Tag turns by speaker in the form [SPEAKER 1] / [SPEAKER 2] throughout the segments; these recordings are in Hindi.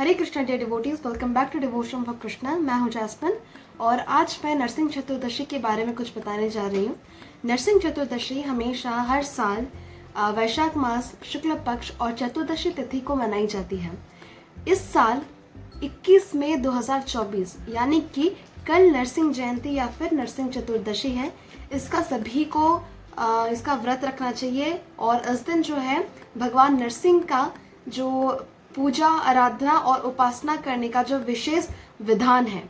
[SPEAKER 1] Hare Krishna dear devotees, welcome back to devotion for Krishna. मैं हूं जैस्मिन और आज मैं नरसिंह चतुर्दशी के बारे में कुछ बताने जा रही हूं। नरसिंह चतुर्दशी हमेशा हर साल वैशाख मास शुक्ल पक्ष और चतुर्दशी तिथि को मनाई जाती है। इस साल 21 मई 2024 यानी कि कल नरसिंह जयंती या फिर नरसिंह चतुर्दशी है। इसका सभी को इसका व्रत रखना चाहिए और इस दिन जो है भगवान नरसिंह का जो पूजा आराधना और उपासना करने का जो विशेष विधान है।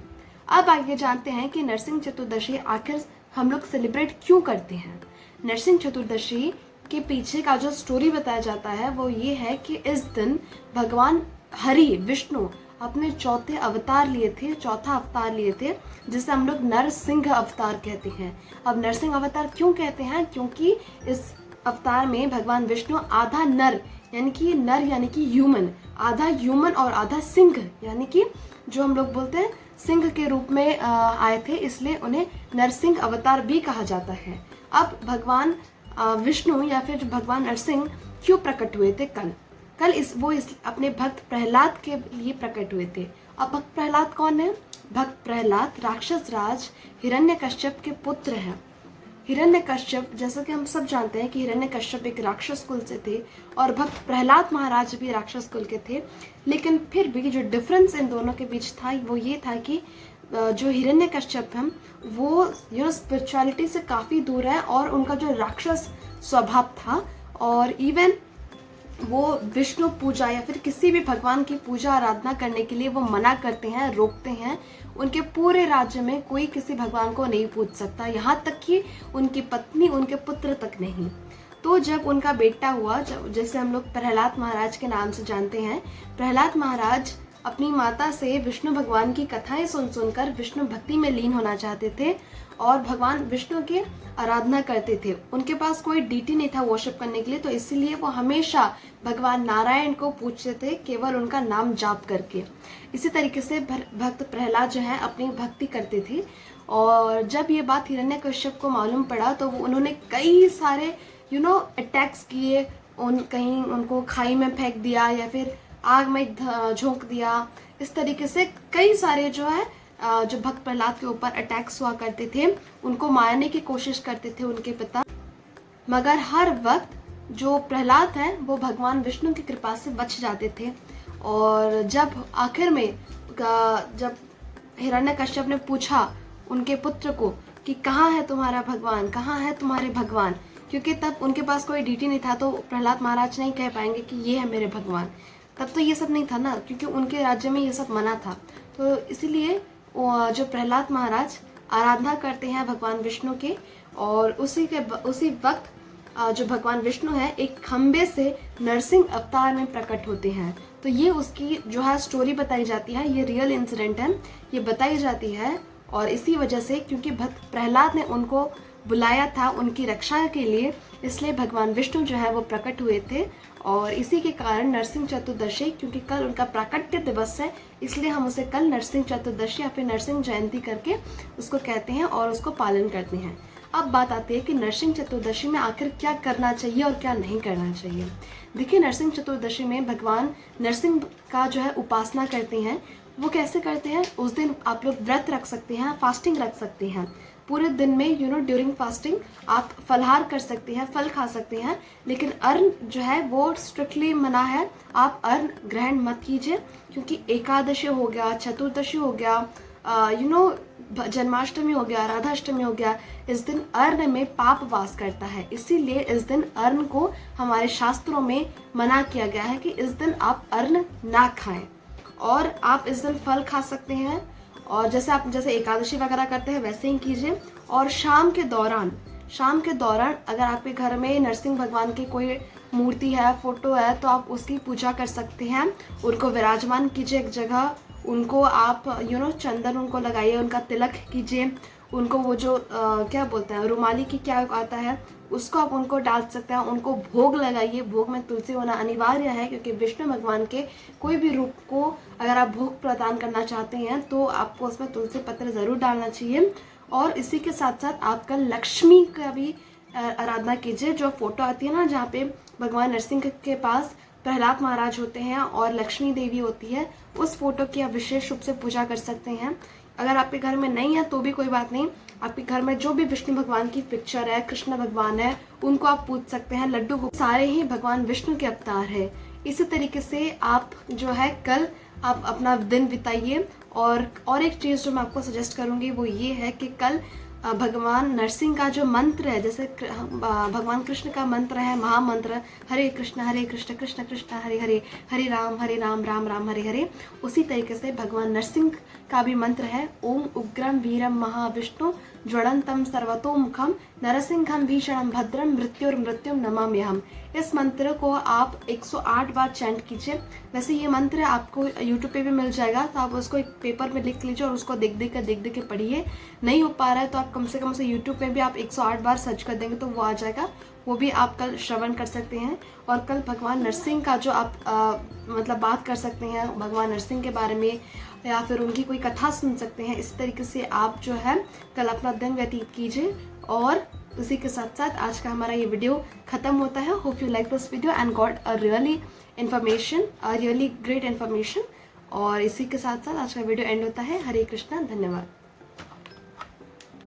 [SPEAKER 1] अब आगे जानते हैं कि नरसिंह चतुर्दशी आखिर हम लोग सेलिब्रेट क्यों करते हैं। नरसिंह चतुर्दशी के पीछे का जो स्टोरी बताया जाता है वो ये है कि इस दिन भगवान हरि विष्णु अपने चौथा अवतार लिए थे जिसे हम लोग नरसिंह अवतार कहते हैं। अब नरसिंह अवतार क्यों कहते हैं? क्योंकि इस अवतार में भगवान विष्णु आधा नर यानी कि ह्यूमन, आधा ह्यूमन और आधा सिंह यानी कि जो हम लोग बोलते हैं सिंह के रूप में आए थे, इसलिए उन्हें नरसिंह अवतार भी कहा जाता है। अब भगवान विष्णु या फिर भगवान नरसिंह क्यों प्रकट हुए थे कल वो अपने भक्त प्रहलाद के लिए प्रकट हुए थे। अब भक्त प्रहलाद कौन है? भक्त प्रहलाद राक्षस राज हिरण्यकश्यप के पुत्र हैं। हिरण्यकश्यप, जैसा कि हम सब जानते हैं कि हिरण्यकश्यप एक राक्षस कुल से थे और भक्त प्रहलाद महाराज भी राक्षस कुल के थे, लेकिन फिर भी जो डिफरेंस इन दोनों के बीच था वो ये था कि जो हिरण्यकश्यप हैं वो स्पिरिचुअलिटी से काफ़ी दूर है और उनका जो राक्षस स्वभाव था और इवन वो विष्णु पूजा या फिर किसी भी भगवान की पूजा आराधना करने के लिए वो मना करते हैं, रोकते हैं। उनके पूरे राज्य में कोई किसी भगवान को नहीं पूज सकता, यहाँ तक कि उनकी पत्नी, उनके पुत्र तक नहीं। तो जब उनका बेटा हुआ, जैसे हम लोग प्रहलाद महाराज के नाम से जानते हैं, प्रहलाद महाराज अपनी माता से विष्णु भगवान की कथाएं सुनकर विष्णु भक्ति में लीन होना चाहते थे और भगवान विष्णु की आराधना करते थे। उनके पास कोई डीटी नहीं था वर्शिप करने के लिए, तो इसीलिए वो हमेशा भगवान नारायण को पूछते थे, केवल उनका नाम जाप करके। इसी तरीके से भक्त प्रहलाद जो है अपनी भक्ति करते थे और जब ये बात हिरण्यकश्यप को मालूम पड़ा तो उन्होंने कई सारे अटैक्स किए। कहीं उनको खाई में फेंक दिया या फिर आग में झोंक दिया। इस तरीके से कई सारे जो भक्त प्रहलाद के ऊपर अटैक्स हुआ करते थे, उनको मारने की कोशिश करते थे उनके पिता, मगर हर वक्त जो प्रहलाद हैं वो भगवान विष्णु की कृपा से बच जाते थे। और जब आखिर में जब हिरण्यकश्यप ने पूछा उनके पुत्र को कि कहाँ है तुम्हारा भगवान, कहाँ है तुम्हारे भगवान, क्योंकि तब उनके पास कोई डीटी नहीं था तो प्रहलाद महाराज नहीं कह पाएंगे कि ये है मेरे भगवान। तब तो ये सब नहीं था ना, क्योंकि उनके राज्य में ये सब मना था। तो इसीलिए जो प्रहलाद महाराज आराधना करते हैं भगवान विष्णु के और उसी वक्त जो भगवान विष्णु है एक खंबे से नरसिंह अवतार में प्रकट होते हैं। तो ये उसकी जो है स्टोरी बताई जाती है, ये रियल इंसिडेंट है, ये बताई जाती है। और इसी वजह से क्योंकि भक्त प्रहलाद ने उनको बुलाया था उनकी रक्षा के लिए, इसलिए भगवान विष्णु जो है वो प्रकट हुए थे और इसी के कारण नरसिंह चतुर्दशी, क्योंकि कल उनका प्राकट्य दिवस है, इसलिए हम उसे कल नरसिंह चतुर्दशी या फिर नरसिंह जयंती करके उसको कहते हैं और उसको पालन करते हैं। अब बात आती है कि नरसिंह चतुर्दशी में आखिर क्या करना चाहिए और क्या नहीं करना चाहिए। देखिए, नरसिंह चतुर्दशी में भगवान नरसिंह का जो है उपासना करते हैं। वो कैसे करते हैं? उस दिन आप लोग व्रत रख सकते हैं, फास्टिंग रख सकते हैं। पूरे दिन में ड्यूरिंग फास्टिंग आप फलहार कर सकते हैं, फल खा सकते हैं, लेकिन अन्न जो है वो स्ट्रिक्टली मना है। आप अन्न ग्रहण मत कीजिए, क्योंकि एकादशी हो गया, चतुर्दशी हो गया, जन्माष्टमी हो गया, राधाष्टमी हो गया, इस दिन अन्न में पाप वास करता है। इसीलिए इस दिन अन्न को हमारे शास्त्रों में मना किया गया है कि इस दिन आप अन्न ना खाएं। और आप इस दिन फल खा सकते हैं और जैसे एकादशी वगैरह करते हैं वैसे ही कीजिए। और शाम के दौरान अगर आपके घर में नरसिंह भगवान की कोई मूर्ति है, फोटो है, तो आप उसकी पूजा कर सकते हैं। उनको विराजमान कीजिए एक जगह, उनको आप चंदन उनको लगाइए, उनका तिलक कीजिए, उनको वो जो क्या बोलते हैं रुमाली की क्या आता है उसको आप उनको डाल सकते हैं, उनको भोग लगाइए। भोग में तुलसी होना अनिवार्य है, क्योंकि विष्णु भगवान के कोई भी रूप को अगर आप भोग प्रदान करना चाहते हैं तो आपको उसमें तुलसी पत्र ज़रूर डालना चाहिए। और इसी के साथ साथ आप कल लक्ष्मी का भी आराधना कीजिए। जो फोटो आती है ना जहाँ पे भगवान नरसिंह के पास प्रहलाद महाराज होते हैं और लक्ष्मी देवी होती है, उस फोटो की आप विशेष रूप से पूजा कर सकते हैं। अगर आपके घर में नहीं है तो भी कोई बात नहीं, आपके घर में जो भी विष्णु भगवान की पिक्चर है, कृष्ण भगवान है, उनको आप पूज सकते हैं। लड्डू सारे ही भगवान विष्णु के अवतार है। इसी तरीके से आप जो है कल आप अपना दिन बिताइए। और एक चीज़ जो मैं आपको सजेस्ट करूँगी वो ये है कि कल भगवान नरसिंह का जो मंत्र है, जैसे भगवान कृष्ण का मंत्र है महामंत्र हरे कृष्ण कृष्ण कृष्ण हरे हरे, हरे राम राम राम हरे हरे, उसी तरीके से भगवान नरसिंह का भी मंत्र है ओम उग्रम वीरम महाविष्णु ज्वलंतम सर्वतोमुखम नरसिंहम भीषणम भद्रम मृत्युर्मृत्युम नमाम्यहम। इस मंत्र को आप 108 बार चैंट कीजिए। वैसे ये मंत्र आपको यूट्यूब पे भी मिल जाएगा, तो आप उसको एक पेपर में लिख लीजिए और उसको देख देख के पढ़िए। नहीं हो पा रहा है तो आप कम से कम से यूट्यूब पे भी आप 108 बार सर्च कर देंगे तो वो आ जाएगा, वो भी आप कल श्रवण कर सकते हैं। और कल भगवान नरसिंह का जो आप मतलब बात कर सकते हैं भगवान नरसिंह के बारे में, या फिर उनकी कोई कथा सुन सकते हैं। इस तरीके से आप जो है कल अपना दिन व्यतीत कीजिए। और उसी के साथ साथ आज का हमारा ये वीडियो खत्म होता है। Hope you like this video and got a really great information. और इसी के साथ साथ आज का वीडियो एंड होता है। हरे कृष्णा, धन्यवाद।